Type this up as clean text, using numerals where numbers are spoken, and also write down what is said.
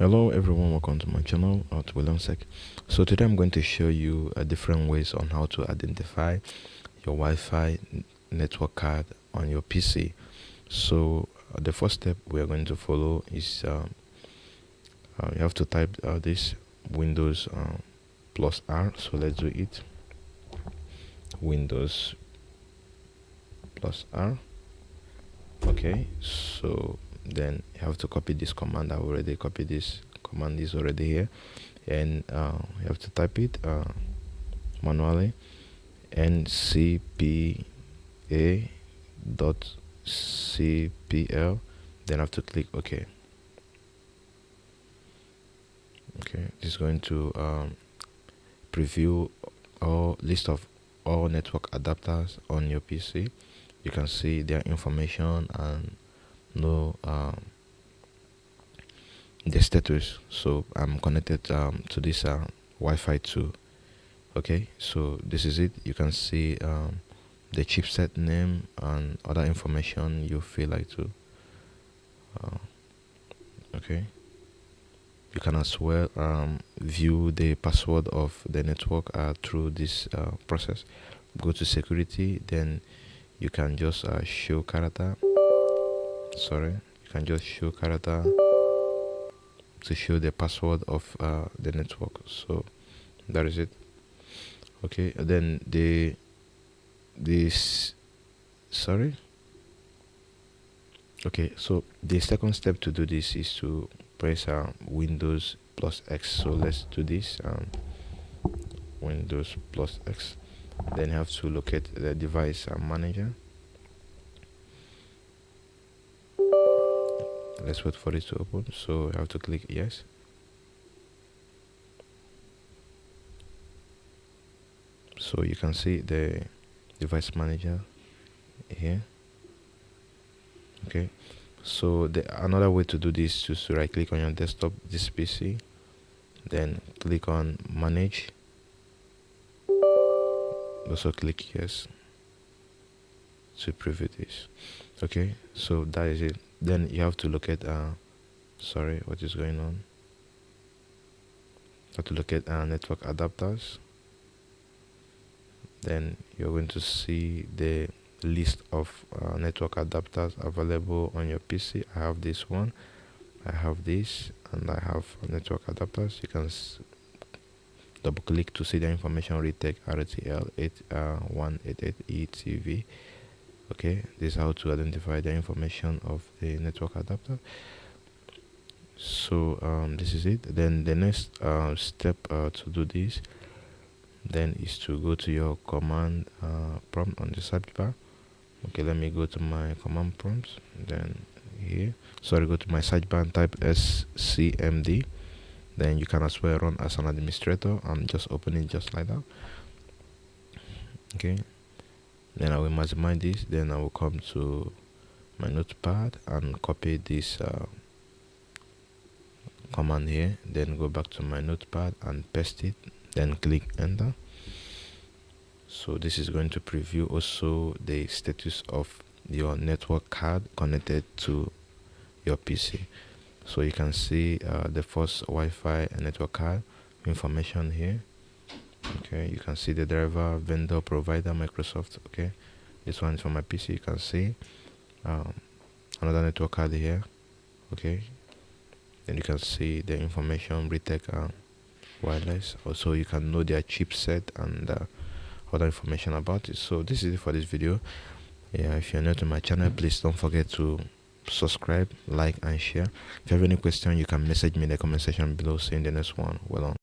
Hello everyone, welcome to my channel at WilliamSec. So today I'm going to show you different ways on how to identify your Wi-Fi network card on your PC. So the first step we are going to follow is you have to type this Windows plus R. So let's do it. Windows plus R. Okay, so then you have to copy this command. I already copied this command, is already here, and you have to type it manually. ncpa.cpl, then I have to click OK. Okay, this is going to preview all list of all network adapters on your PC. You can see their information and know the status. So I'm connected to this Wi-Fi 2. Okay, so this is it. You can see the chipset name and other information you feel like to. Okay, you can as well view the password of the network through this process. Go to security, then you can just show character. You can just show character to show the password of the network. So that is it. Okay, then okay, so the second step to do this is to press Windows plus X. So let's do this. Windows plus X. Then you have to locate the device manager. Let's wait for it to open. So you have to click yes. So you can see the device manager here. Okay, so another way to do this is to right click on your desktop, this PC, then click on manage, also click yes to preview this. Okay, so that is it. Then you have to locate what is going on. You have to locate network adapters. Then you're going to see the list of network adapters available on your PC. I have this one, I have this, and I have network adapters. You can double click to see the information: retake RTL 188ETV. Okay, this is how to identify the information of the network adapter. So this is it. Then the next step to do this then is to go to your command prompt on the sidebar. Okay, let me go to my command prompts. Then here, go to my sidebar and type scmd. Then you can as well run as an administrator and just open it just like that. Okay, then I will maximize this. Then I will come to my notepad and copy this command here. Then go back to my notepad and paste it. Then click enter. So this is going to preview also the status of your network card connected to your PC. So you can see the first Wi-Fi network card information here. Okay, you can see the driver, vendor, provider, Microsoft. Okay, this one is for my PC. You can see another network card here. Okay, then you can see the information, retake wireless. Also you can know their chipset and other information about it. So this is it for this video. Yeah, if you're new to my channel, please don't forget to subscribe, like, and share. If you have any question, you can message me in the comment section below. See you in the next one. Well on.